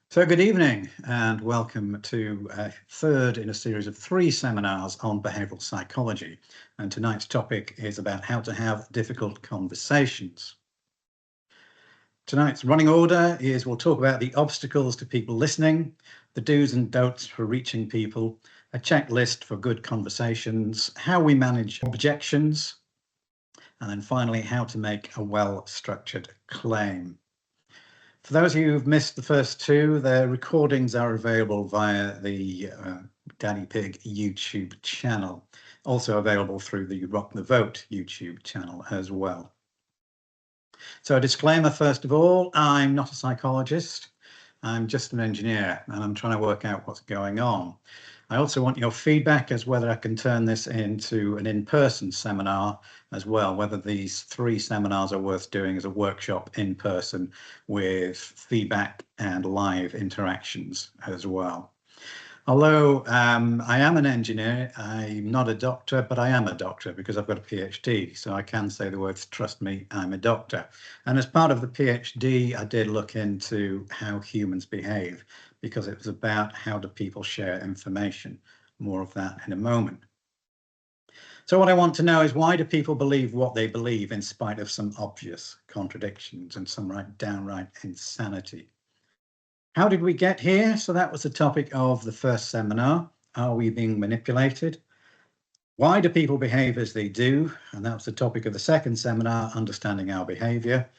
So good evening and welcome to a third in a series of 3 seminars on behavioural psychology. And tonight's topic is about how to have difficult conversations. Tonight's running order is we'll talk about the obstacles to people listening, the do's and don'ts for reaching people, a checklist for good conversations, how we manage objections, and then finally how to make a well-structured claim. For those of you who've missed the first two, their recordings are available via the Danny Pig YouTube channel, also available through the Rock the Vote YouTube channel as well. So a disclaimer, first of all, I'm not a psychologist. I'm just an engineer and I'm trying to work out what's going on. I also want your feedback as whether I can turn this into an in-person seminar as well, whether these 3 seminars are worth doing as a workshop in person with feedback and live interactions as well. Although I am an engineer, I'm not a doctor, but I am a doctor because I've got a PhD. So I can say the words, trust me, I'm a doctor. And as part of the PhD, I did look into how humans behave because it was about how do people share information. More of that in a moment. So what I want to know is why do people believe what they believe in spite of some obvious contradictions and some downright insanity? How did we get here? So that was the topic of the first seminar. Are we being manipulated? Why do people behave as they do? And that was the topic of the second seminar, understanding our behavior.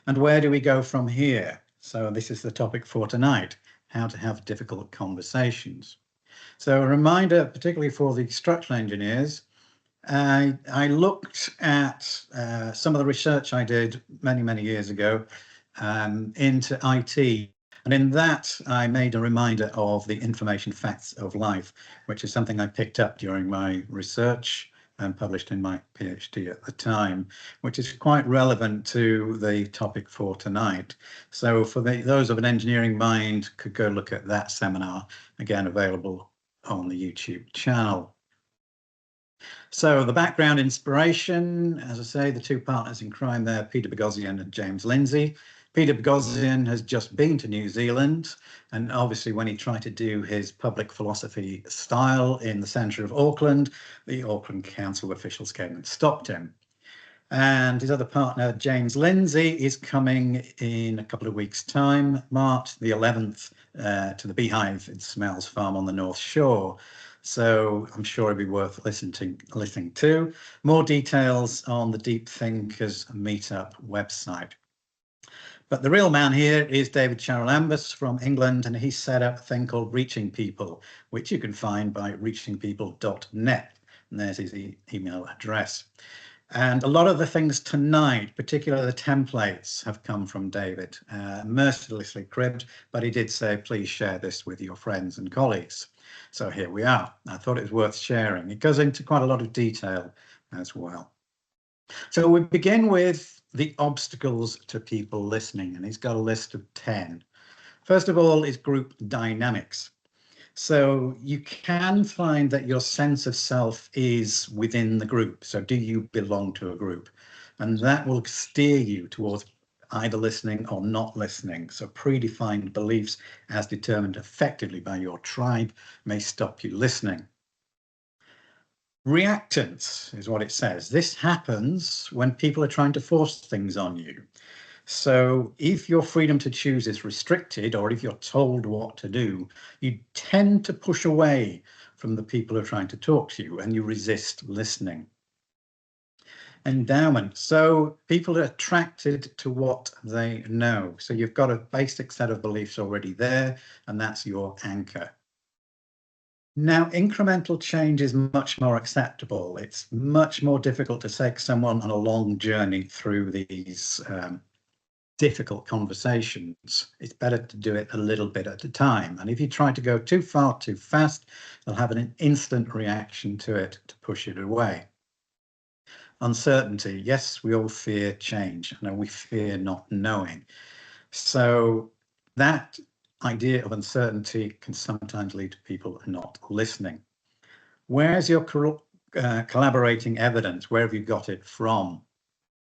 And where do we go from here? So this is the topic for tonight, how to have difficult conversations. So a reminder, particularly for the structural engineers, I looked at some of the research I did many years ago into IT. And in that, I made a reminder of the information facts of life, which is something I picked up during my research and published in my PhD at the time, which is quite relevant to the topic for tonight. So for those of an engineering mind could go look at that seminar, again, available on the YouTube channel. So the background inspiration, as I say, the 2 partners in crime there, Peter Boghossian and James Lindsay. Peter Boghossian has just been to New Zealand, and obviously when he tried to do his public philosophy style in the centre of Auckland, the Auckland Council officials came and stopped him. And his other partner, James Lindsay, is coming in a couple of weeks' time, March the 11th, to the Beehive in Smells Farm on the North Shore. So I'm sure it'd be worth listening to. More details on the Deep Thinkers Meetup website. But the real man here is David Charalambous from England, and he set up a thing called Reaching People, which you can find by reachingpeople.net. And there's his email address. And a lot of the things tonight, particularly the templates, have come from David, mercilessly cribbed, but he did say, please share this with your friends and colleagues. So here we are. I thought it was worth sharing. It goes into quite a lot of detail as well. So we begin with the obstacles to people listening, and he's got a list of 10. First of all is group dynamics. So you can find that your sense of self is within the group. So do you belong to a group? And that will steer you towards either listening or not listening. So predefined beliefs as determined effectively by your tribe may stop you listening. Reactance is what it says. This happens when people are trying to force things on you. So if your freedom to choose is restricted, or if you're told what to do, you tend to push away from the people who are trying to talk to you and you resist listening. Endowment. So people are attracted to what they know. So you've got a basic set of beliefs already there, and that's your anchor. Now, incremental change is much more acceptable. It's much more difficult to take someone on a long journey through these difficult conversations. It's better to do it a little bit at a time. And if you try to go too far, too fast, they'll have an instant reaction to it to push it away. Uncertainty. Yes, we all fear change, and we fear not knowing. So that idea of uncertainty can sometimes lead to people not listening. Where's your collaborating evidence? Where have you got it from?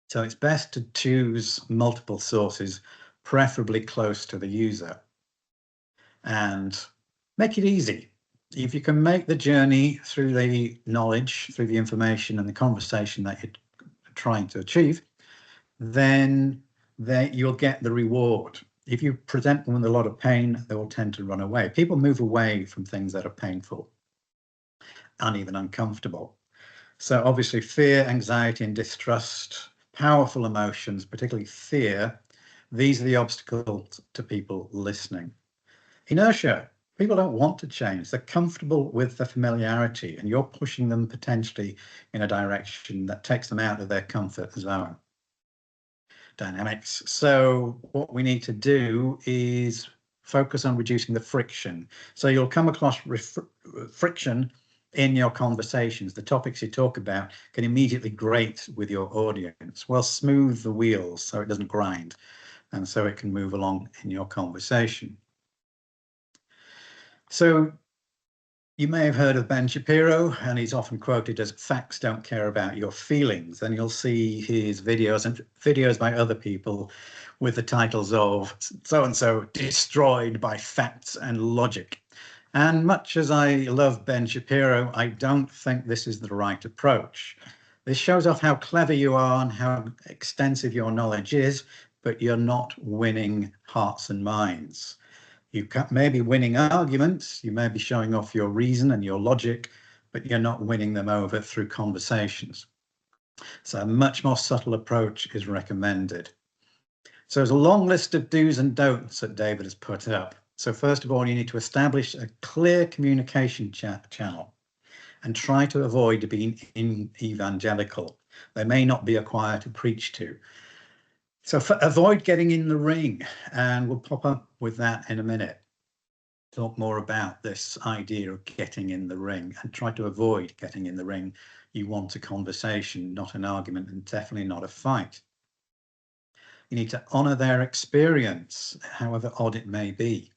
So it's best to choose multiple sources, preferably close to the user. and make it easy. If you can make the journey through the knowledge, through the information and the conversation that you're trying to achieve, then you'll get the reward. If you present them with a lot of pain, they will tend to run away. People move away from things that are painful and even uncomfortable. So obviously fear, anxiety and distrust, powerful emotions, particularly fear, these are the obstacles to people listening. Inertia. People don't want to change. They're comfortable with the familiarity, and you're pushing them potentially in a direction that takes them out of their comfort zone. Dynamics. So what we need to do is focus on reducing the friction. So you'll come across friction in your conversations. The topics you talk about can immediately grate with your audience. Well, smooth the wheels so it doesn't grind, and so it can move along in your conversation. So you may have heard of Ben Shapiro, and he's often quoted as facts don't care about your feelings. And you'll see his videos and videos by other people with the titles of so-and-so destroyed by facts and logic. And much as I love Ben Shapiro, I don't think this is the right approach. This shows off how clever you are and how extensive your knowledge is, but you're not winning hearts and minds. You may be winning arguments, you may be showing off your reason and your logic, but you're not winning them over through conversations. So a much more subtle approach is recommended. So there's a long list of do's and don'ts that David has put up. So first of all, you need to establish a clear communication channel and try to avoid being evangelical. There may not be a choir to preach to. So avoid getting in the ring, and we'll pop up with that in a minute. Talk more about this idea of getting in the ring, and try to avoid getting in the ring. You want a conversation, not an argument, and definitely not a fight. You need to honor their experience, however odd it may be,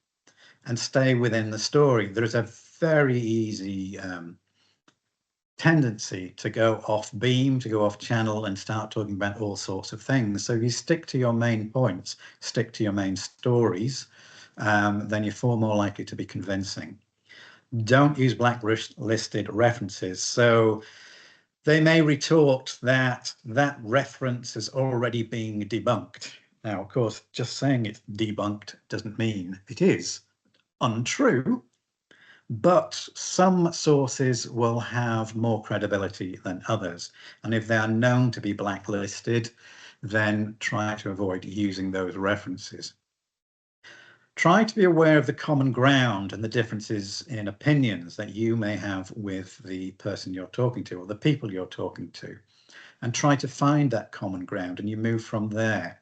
and stay within the story. There is a very easy tendency to go off beam, to go off channel and start talking about all sorts of things. So if you stick to your main points, stick to your main stories, then you're far more likely to be convincing. Don't use blacklisted references. So they may retort that that reference has already been debunked. Now, of course, just saying it's debunked doesn't mean it is untrue. But some sources will have more credibility than others. And if they are known to be blacklisted, then try to avoid using those references. Try to be aware of the common ground and the differences in opinions that you may have with the person you're talking to or the people you're talking to. And try to find that common ground, and you move from there.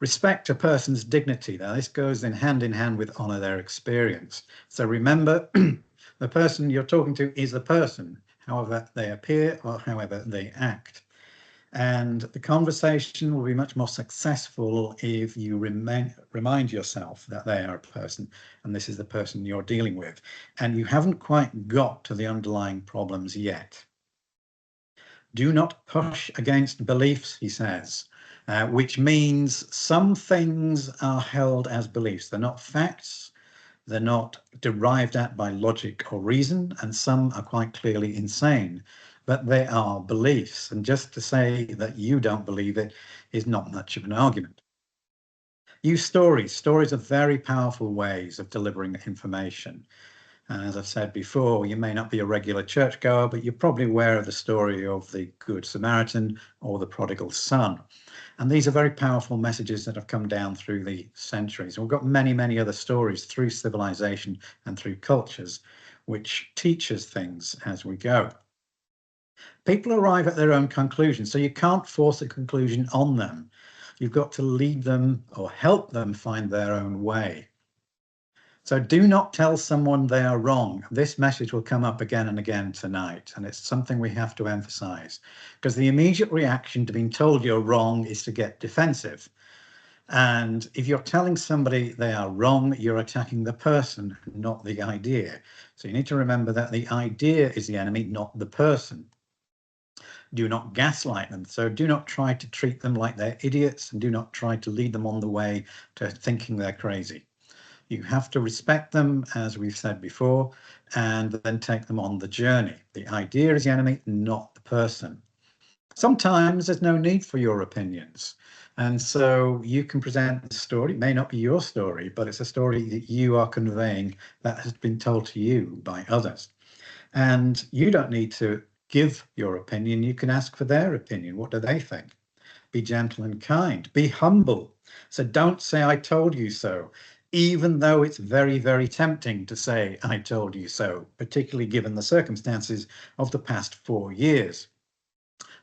Respect a person's dignity. Now, this goes in hand with honor their experience. So remember, the person you're talking to is the person, however they appear or however they act. And the conversation will be much more successful if you remind yourself that they are a person and this is the person you're dealing with. And you haven't quite got to the underlying problems yet. Do not push against beliefs, he says. Which means some things are held as beliefs. They're not facts, they're not derived at by logic or reason, and some are quite clearly insane, but they are beliefs. And just to say that you don't believe it is not much of an argument. Use stories. Stories are very powerful ways of delivering information. And as I've said before, you may not be a regular churchgoer, but you're probably aware of the story of the Good Samaritan or the prodigal son. And these are very powerful messages that have come down through the centuries. We've got many, many other stories through civilization and through cultures, which teach us things as we go. People arrive at their own conclusions, so you can't force a conclusion on them. You've got to lead them or help them find their own way. So do not tell someone they are wrong. This message will come up again and again tonight, and it's something we have to emphasize, because the immediate reaction to being told you're wrong is to get defensive. And if you're telling somebody they are wrong, you're attacking the person, not the idea. So you need to remember that the idea is the enemy, not the person. Do not gaslight them. So do not try to treat them like they're idiots, and do not try to lead them on the way to thinking they're crazy. You have to respect them, as we've said before, and then take them on the journey. The idea is the enemy, not the person. Sometimes there's no need for your opinions. And so you can present the story. It may not be your story, but it's a story that you are conveying that has been told to you by others. And you don't need to give your opinion. You can ask for their opinion. What do they think? Be gentle and kind. Be humble. So don't say, I told you so, even though it's very, very tempting to say, I told you so, particularly given the circumstances of the past 4 years.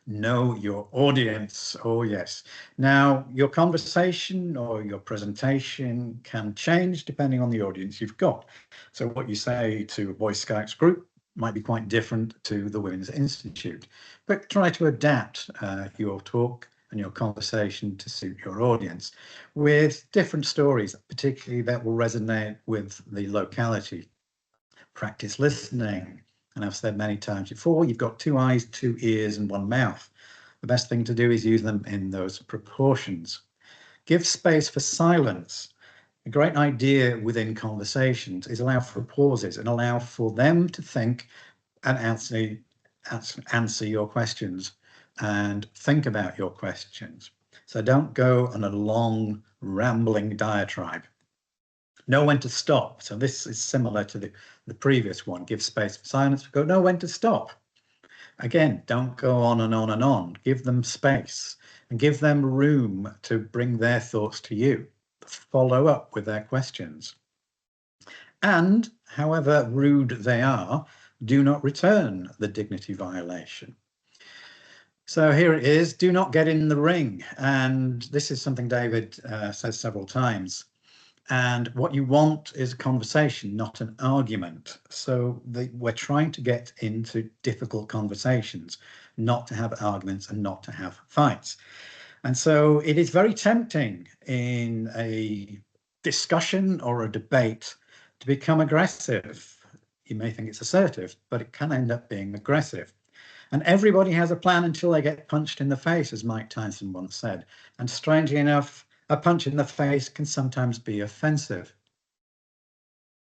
Know your audience. Oh, yes. Now, your conversation or your presentation can change depending on the audience you've got. So what you say to a Boy Scouts group might be quite different to the Women's Institute, but try to adapt your talk and your conversation to suit your audience with different stories, particularly that will resonate with the locality. Practice listening. And I've said many times before, you've got 2 eyes, 2 ears, and 1 mouth. The best thing to do is use them in those proportions. Give space for silence. A great idea within conversations is allow for pauses and allow for them to think and answer your questions and think about your questions. So don't go on a long, rambling diatribe. Know when to stop. So this is similar to the previous one. Give space for silence. Go, know when to stop. Again, don't go on and on and on. Give them space and give them room to bring their thoughts to you. Follow up with their questions. And however rude they are, do not return the dignity violation. So here it is, do not get in the ring. And this is something David says several times. And what you want is a conversation, not an argument. So we're trying to get into difficult conversations, not to have arguments and not to have fights. And so it is very tempting in a discussion or a debate to become aggressive. You may think it's assertive, but it can end up being aggressive. And everybody has a plan until they get punched in the face, as Mike Tyson once said. And strangely enough, a punch in the face can sometimes be offensive.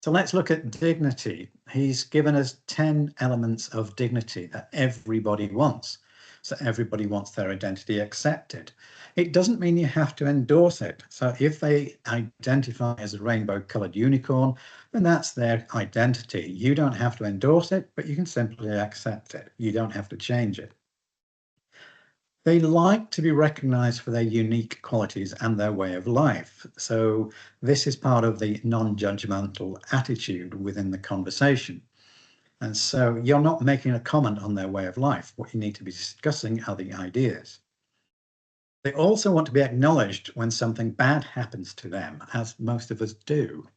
So let's look at dignity. He's given us 10 elements of dignity that everybody wants. So everybody wants their identity accepted. It doesn't mean you have to endorse it. So if they identify as a rainbow-colored unicorn, then that's their identity. You don't have to endorse it, but you can simply accept it. You don't have to change it. They like to be recognized for their unique qualities and their way of life. So this is part of the non-judgmental attitude within the conversation. And so you're not making a comment on their way of life. What you need to be discussing are the ideas. They also want to be acknowledged when something bad happens to them, as most of us do.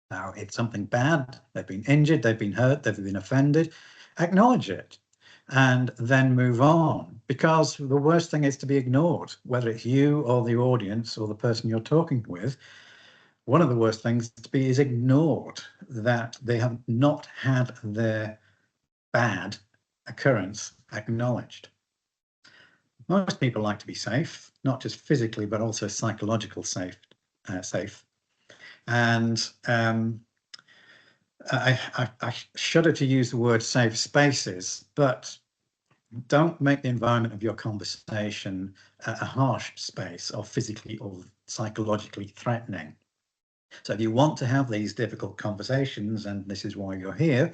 Now, it's something bad, they've been injured, they've been hurt, they've been offended, acknowledge it. And then move on, because the worst thing is to be ignored, whether it's you or the audience or the person you're talking with. One of the worst things to be is ignored, that they have not had their bad occurrence acknowledged. Most people like to be safe, not just physically, but also psychological safe. And I shudder to use the word safe spaces, but don't make the environment of your conversation a harsh space or physically or psychologically threatening. So if you want to have these difficult conversations, and this is why you're here,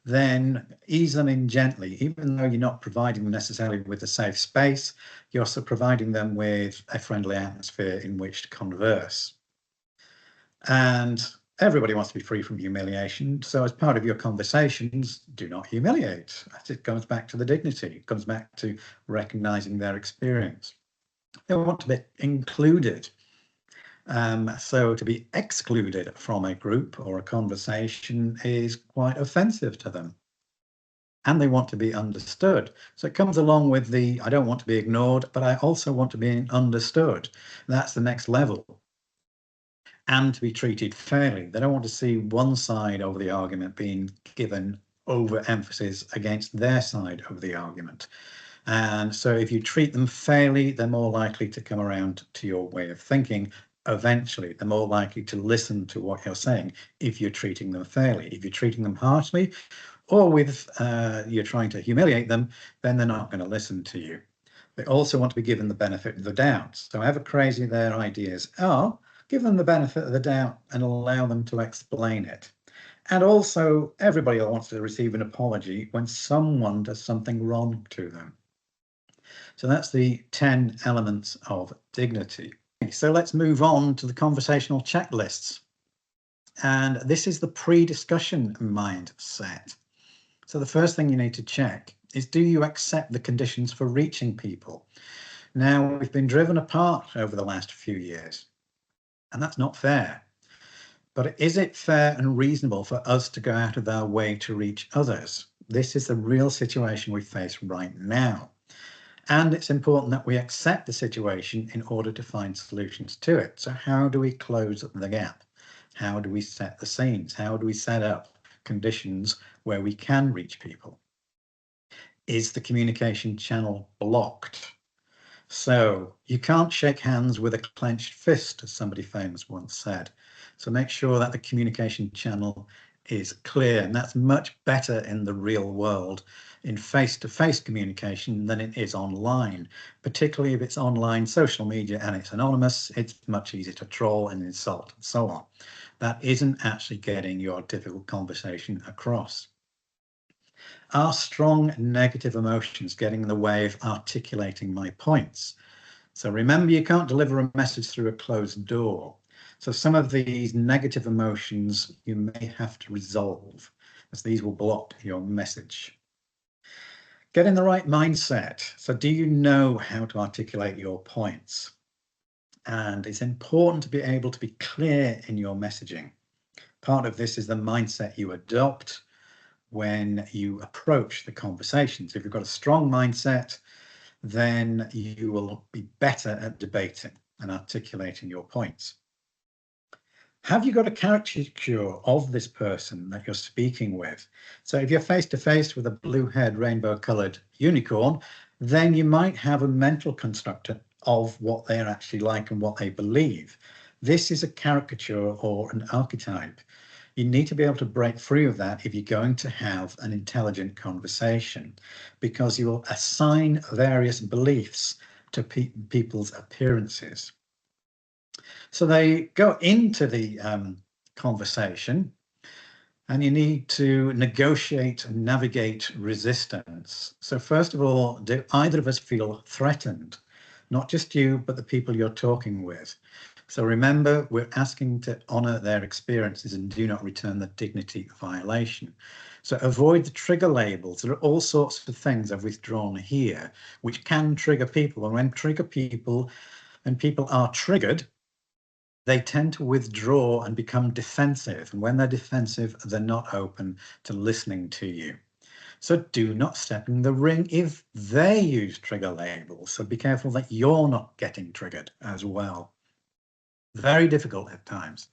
then ease them in gently. Even though you're not providing them necessarily with a safe space, you're also providing them with a friendly atmosphere in which to converse. And everybody wants to be free from humiliation. So as part of your conversations, do not humiliate. It comes back to the dignity. It comes back to recognizing their experience. They want to be included. So to be excluded from a group or a conversation is quite offensive to them. And they want to be understood. So it comes along with the, I don't want to be ignored, but I also want to be understood. That's the next level. And to be treated fairly. They don't want to see one side of the argument being given overemphasis against their side of the argument. And so if you treat them fairly, they're more likely to come around to your way of thinking eventually they're more likely to listen to what you're saying if you're treating them fairly. If you're treating them harshly or with you're trying to humiliate them, then they're not going to listen to you. They also want to be given the benefit of the doubt. So however crazy their ideas are, give them the benefit of the doubt and allow them to explain it. And also, everybody wants to receive an apology when someone does something wrong to them. So that's the 10 elements of dignity. So let's move on to the conversational checklists. And this is the pre-discussion mindset. So the first thing you need to check is, do you accept the conditions for reaching people? Now, we've been driven apart over the last few years, and that's not fair. But is it fair and reasonable for us to go out of our way to reach others? This is the real situation we face right now. And it's important that we accept the situation in order to find solutions to it. So how do we close the gap? How do we set the scenes? How do we set up conditions where we can reach people? Is the communication channel blocked? So you can't shake hands with a clenched fist, as somebody famous once said. So make sure that the communication channel is clear, and that's much better in the real world in face-to-face communication than it is online, particularly if it's online social media and it's anonymous. It's much easier to troll and insult and so on. That isn't actually getting your difficult conversation across. Are strong negative emotions getting in the way of articulating my points? So remember, you can't deliver a message through a closed door. So some of these negative emotions you may have to resolve, as these will block your message. Get in the right mindset. So do you know how to articulate your points? And it's important to be able to be clear in your messaging. Part of this is the mindset you adopt when you approach the conversations. If you've got a strong mindset, then you will be better at debating and articulating your points. Have you got a caricature of this person that you're speaking with? So if you're face to face with a blue-haired, rainbow-coloured unicorn, then you might have a mental construct of what they're actually like and what they believe. This is a caricature or an archetype. You need to be able to break free of that if you're going to have an intelligent conversation, because you will assign various beliefs to people's appearances. So they go into the conversation, and you need to negotiate and navigate resistance. So first of all, do either of us feel threatened? Not just you, but the people you're talking with. So remember, we're asking to honour their experiences and do not return the dignity violation. So avoid the trigger labels. There are all sorts of things I've withdrawn here which can trigger people. And when people are triggered, they tend to withdraw and become defensive. And when they're defensive, they're not open to listening to you. So do not step in the ring if they use trigger labels. So be careful that you're not getting triggered as well. Very difficult at times.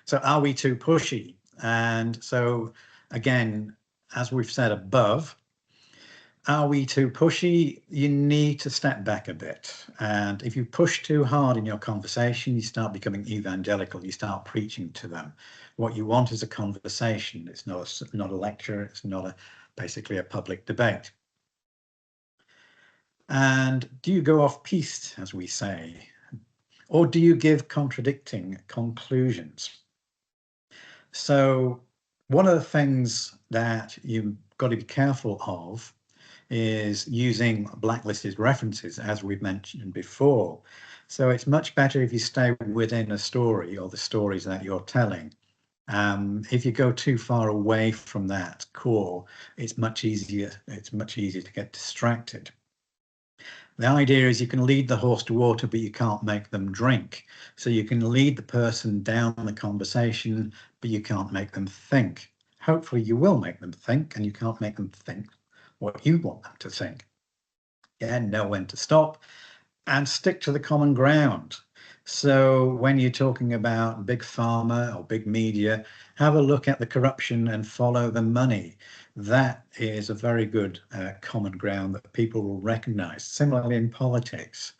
So are we too pushy? And so again, as we've said above, are we too pushy? You need to step back a bit. And if you push too hard in your conversation, you start becoming evangelical. You start preaching to them. What you want is a conversation. It's not a lecture. It's not basically a public debate. And do you go off piste, as we say? Or do you give contradicting conclusions? So one of the things that you've got to be careful of is using blacklisted references, as we've mentioned before. So it's much better if you stay within a story or the stories that you're telling. If you go too far away from that core, it's much easier to get distracted. The idea is you can lead the horse to water, but you can't make them drink. So you can lead the person down the conversation, but you can't make them think. Hopefully you will make them think, and you can't make them think what you want them to think. Again, know when to stop and stick to the common ground. So when you're talking about big pharma or big media, have a look at the corruption and follow the money. That is a very good common ground that people will recognize. Similarly in politics.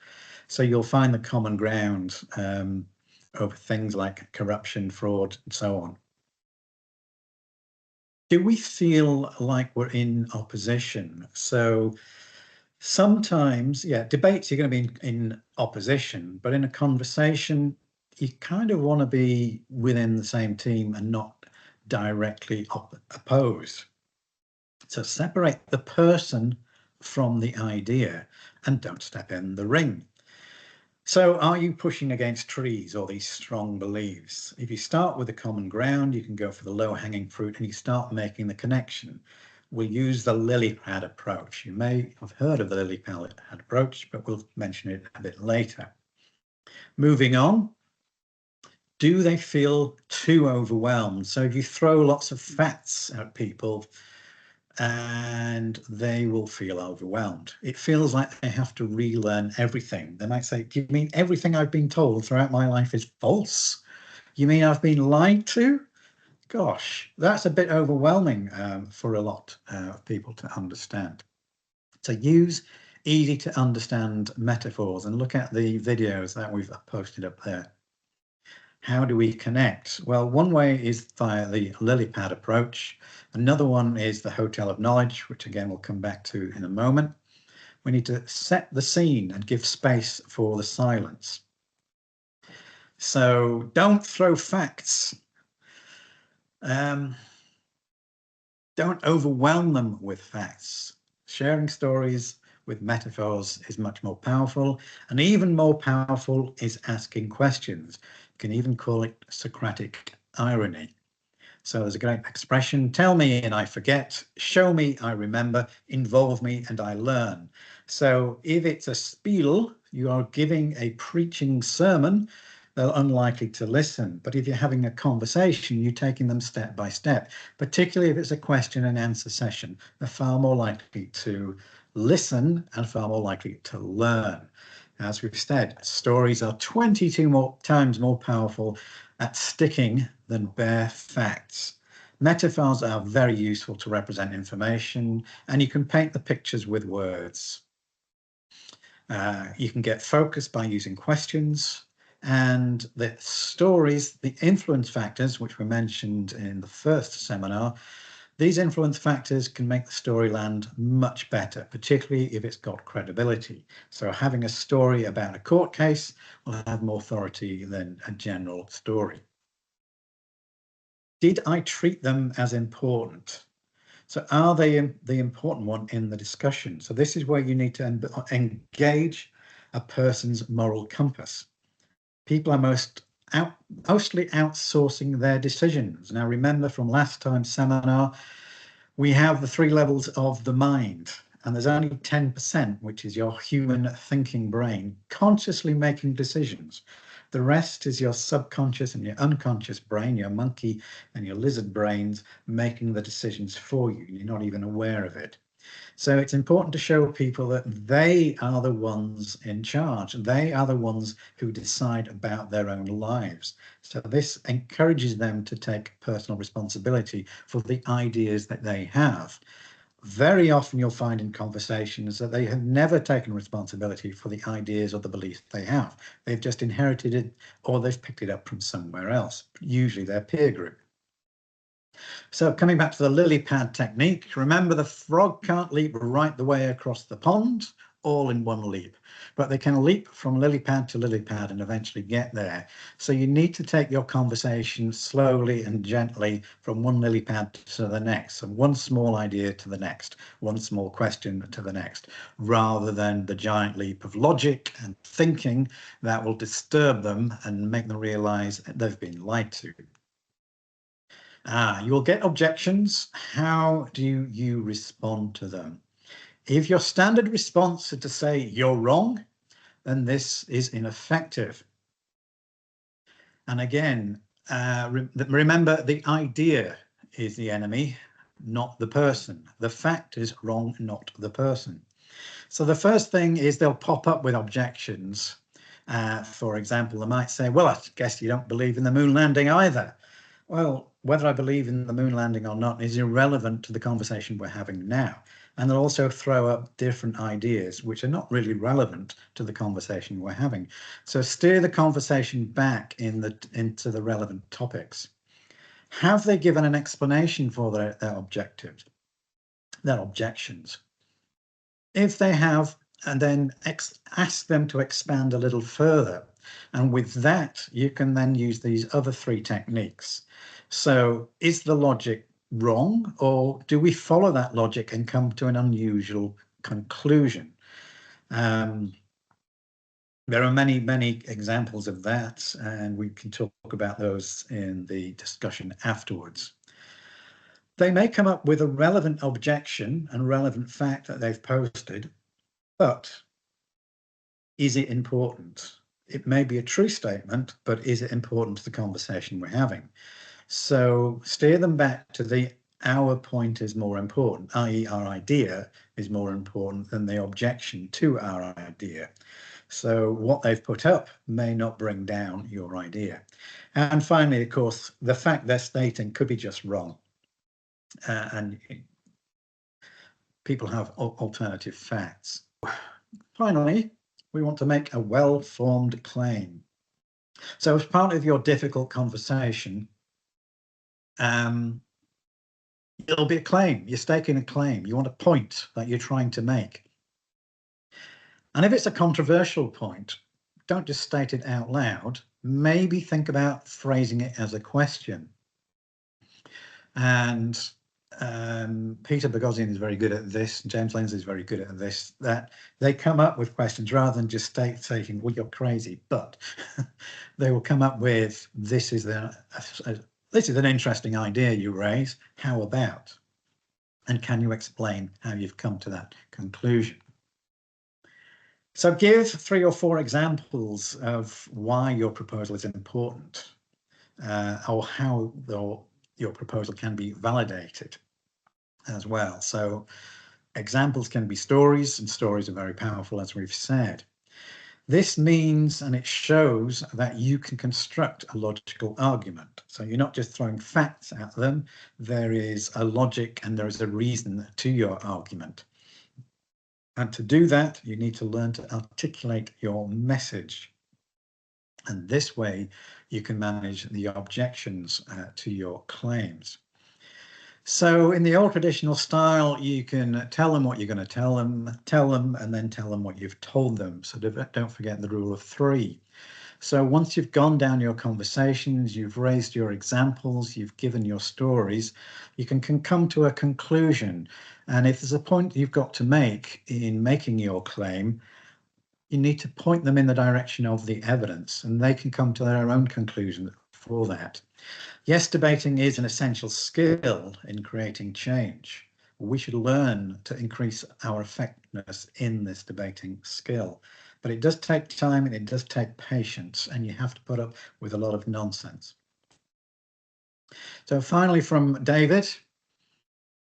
So you'll find the common ground over things like corruption, fraud, and so on. Do we feel like we're in opposition? So sometimes, yeah, debates, you're going to be in opposition, but in a conversation, you kind of want to be within the same team and not directly opposed. So separate the person from the idea and don't step in the ring. So are you pushing against trees or these strong beliefs? If you start with the common ground, you can go for the low-hanging fruit and you start making the connection. We'll use the lily pad approach. You may have heard of the lily pad approach, but we'll mention it a bit later. Moving on, do they feel too overwhelmed? So if you throw lots of facts at people, and they will feel overwhelmed. It feels like they have to relearn everything. They might say, do you mean everything I've been told throughout my life is false? You mean I've been lied to? Gosh, that's a bit overwhelming for a lot of people to understand. So use easy to understand metaphors and look at the videos that we've posted up there. How do we connect? Well, one way is via the lily pad approach. Another one is the hotel of knowledge, which again we'll come back to in a moment. We need to set the scene and give space for the silence. So don't throw facts. Don't overwhelm them with facts. Sharing stories with metaphors is much more powerful, and even more powerful is asking questions. You can even call it Socratic irony. So there's a great expression, tell me and I forget, show me I remember, involve me and I learn. So if it's a spiel, you are giving a preaching sermon, they're unlikely to listen. But if you're having a conversation, you're taking them step by step, particularly if it's a question and answer session, they're far more likely to listen and far more likely to learn. As we've said, stories are 22 times more powerful at sticking than bare facts. Metaphors are very useful to represent information, and you can paint the pictures with words. You can get focused by using questions, and the stories, the influence factors, which were mentioned in the first seminar, these influence factors can make the story land much better, particularly if it's got credibility. So having a story about a court case will have more authority than a general story. Did I treat them as important? So are they the important one in the discussion? So this is where you need to engage a person's moral compass. People are mostly outsourcing their decisions. Now remember from last time's seminar, we have the 3 levels of the mind, and there's only 10%, which is your human thinking brain, consciously making decisions. The rest is your subconscious and your unconscious brain, your monkey and your lizard brains making the decisions for you. You're not even aware of it. So it's important to show people that they are the ones in charge. They are the ones who decide about their own lives. So this encourages them to take personal responsibility for the ideas that they have. Very often you'll find in conversations that they have never taken responsibility for the ideas or the beliefs they have. They've just inherited it or they've picked it up from somewhere else, usually their peer group. So coming back to the lily pad technique, remember the frog can't leap right the way across the pond all in one leap, but they can leap from lily pad to lily pad and eventually get there. So you need to take your conversation slowly and gently from one lily pad to the next, and one small idea to the next, one small question to the next, rather than the giant leap of logic and thinking that will disturb them and make them realize they've been lied to. You will get objections. How do you respond to them? If your standard response is to say you're wrong, then this is ineffective. And again, remember the idea is the enemy, not the person. The fact is wrong, not the person. So the first thing is they'll pop up with objections. For example, they might say, well, I guess you don't believe in the moon landing either. Well, whether I believe in the moon landing or not is irrelevant to the conversation we're having now. And they'll also throw up different ideas which are not really relevant to the conversation we're having. So steer the conversation back into the relevant topics. Have they given an explanation for their objectives, their objections? If they have, and then ask them to expand a little further. And with that, you can then use these other 3 techniques. So is the logic wrong, or do we follow that logic and come to an unusual conclusion? There are many, many examples of that, and we can talk about those in the discussion afterwards. They may come up with a relevant objection and relevant fact that they've posted, but is it important? It may be a true statement, but is it important to the conversation we're having? So steer them back to our point is more important, i.e. our idea is more important than the objection to our idea. So what they've put up may not bring down your idea. And finally, of course, the fact they're stating could be just wrong. And people have alternative facts. Finally, we want to make a well-formed claim. So as part of your difficult conversation, it'll be a claim. You're staking a claim. You want a point that you're trying to make. And if it's a controversial point, don't just state it out loud. Maybe think about phrasing it as a question. And Peter Boghossian is very good at this. James Lindsay is very good at this, that they come up with questions rather than just stating, well, you're crazy, but they will come up with, this is an interesting idea you raise. How about? And can you explain how you've come to that conclusion? So give 3 or 4 examples of why your proposal is important, or how your proposal can be validated as well. So examples can be stories, and stories are very powerful, as we've said. This means, and it shows, that you can construct a logical argument. So you're not just throwing facts at them, there is a logic and there is a reason to your argument. And to do that, you need to learn to articulate your message. And this way, you can manage the objections to your claims. So in the old traditional style, you can tell them what you're going to tell them, and then tell them what you've told them. So don't forget the rule of 3. So once you've gone down your conversations, you've raised your examples, you've given your stories, you can come to a conclusion. And if there's a point you've got to make in making your claim, you need to point them in the direction of the evidence, and they can come to their own conclusion for that. Yes, debating is an essential skill in creating change. We should learn to increase our effectiveness in this debating skill. But it does take time and it does take patience, and you have to put up with a lot of nonsense. So finally, from David,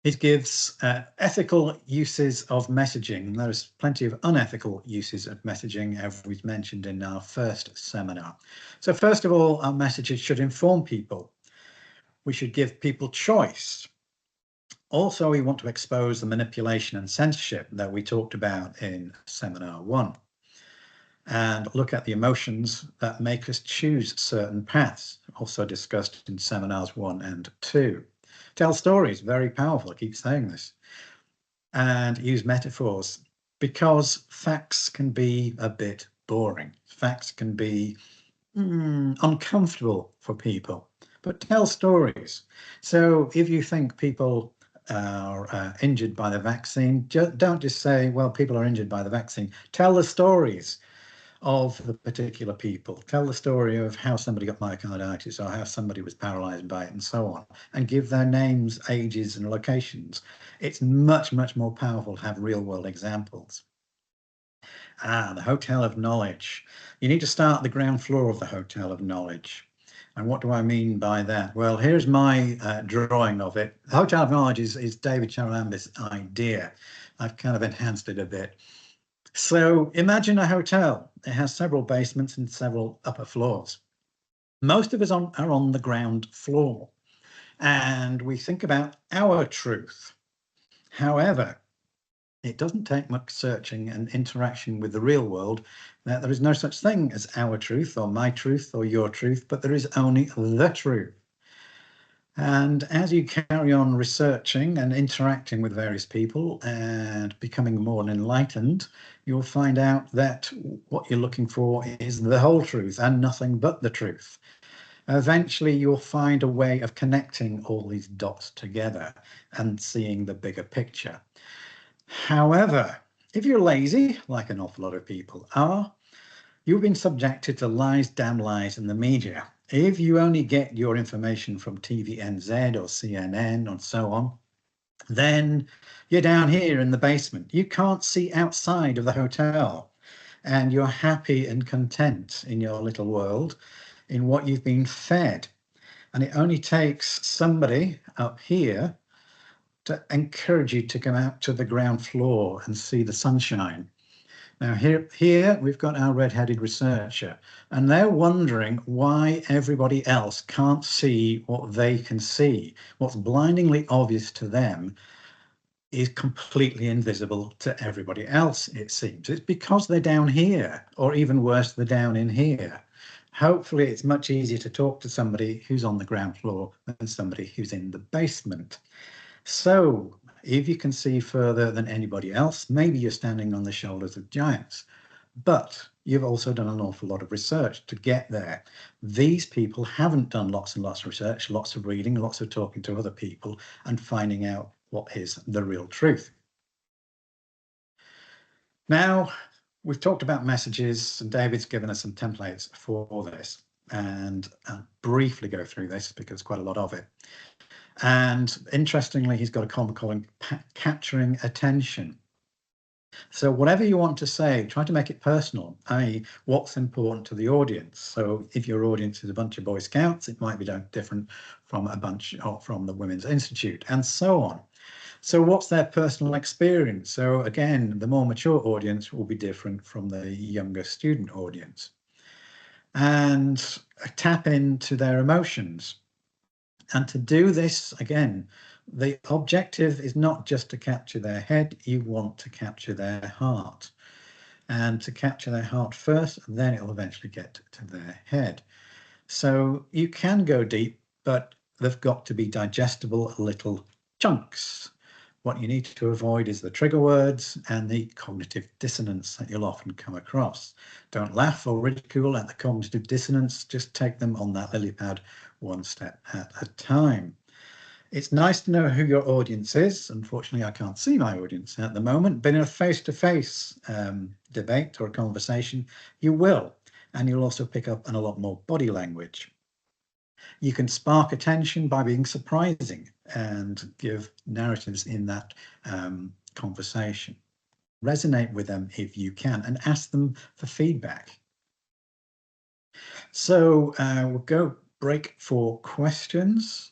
it gives ethical uses of messaging. There's plenty of unethical uses of messaging, as we've mentioned in our first seminar. So first of all, our messages should inform people. We should give people choice. Also, we want to expose the manipulation and censorship that we talked about in seminar 1, and look at the emotions that make us choose certain paths, also discussed in seminars 1 and 2. Tell stories, very powerful, I keep saying this, and use metaphors, because facts can be a bit boring. Facts can be uncomfortable for people, but tell stories. So if you think people are injured by the vaccine, don't just say, well, people are injured by the vaccine. Tell the stories of the particular people. Tell the story of how somebody got myocarditis or how somebody was paralyzed by it and so on, and give their names, ages and locations. It's much, much more powerful to have real world examples. The hotel of knowledge. You need to start at the ground floor of the hotel of knowledge. And what do I mean by that? Well, here's my drawing of it. The hotel of knowledge is David Charalambous' idea. I've kind of enhanced it a bit. So imagine a hotel. It has several basements and several upper floors. Most of us are on the ground floor, and we think about our truth. However, It doesn't take much searching and interaction with the real world that there is no such thing as our truth or my truth or your truth, but there is only the truth. And as you carry on researching and interacting with various people and becoming more enlightened, you'll find out that what you're looking for is the whole truth and nothing but the truth. Eventually, you'll find a way of connecting all these dots together and seeing the bigger picture. However, if you're lazy, like an awful lot of people are, you've been subjected to lies, damn lies in the media. If you only get your information from TVNZ or CNN and so on, then you're down here in the basement. You can't see outside of the hotel, and you're happy and content in your little world in what you've been fed. And it only takes somebody up here to encourage you to come out to the ground floor and see the sunshine. Now here we've got our red-headed researcher, and they're wondering why everybody else can't see what they can see. What's blindingly obvious to them is completely invisible to everybody else, it seems. It's because they're down here, or even worse, they're down in here. Hopefully it's much easier to talk to somebody who's on the ground floor than somebody who's in the basement. So if you can see further than anybody else, maybe you're standing on the shoulders of giants, but you've also done an awful lot of research to get there. These people haven't done lots and lots of research, lots of reading, lots of talking to other people and finding out what is the real truth. Now, we've talked about messages, and David's given us some templates for this, and I'll briefly go through this because there's quite a lot of it. And interestingly, he's got a column calling capturing attention. So whatever you want to say, try to make it personal, i.e. what's important to the audience. So if your audience is a bunch of Boy Scouts, it might be different from a bunch from the Women's Institute and so on. So what's their personal experience? So again, the more mature audience will be different from the younger student audience. And tap into their emotions. And to do this, again, the objective is not just to capture their head, you want to capture their heart. And to capture their heart first, then it'll eventually get to their head. So you can go deep, but they've got to be digestible little chunks. What you need to avoid is the trigger words and the cognitive dissonance that you'll often come across. Don't laugh or ridicule at the cognitive dissonance, just take them on that lily pad one step at a time. It's nice to know who your audience is. Unfortunately, I can't see my audience at the moment, but in a face-to-face debate or conversation, you will, and you'll also pick up on a lot more body language. You can spark attention by being surprising and give narratives in that conversation. Resonate with them if you can and ask them for feedback. So we'll go break for questions.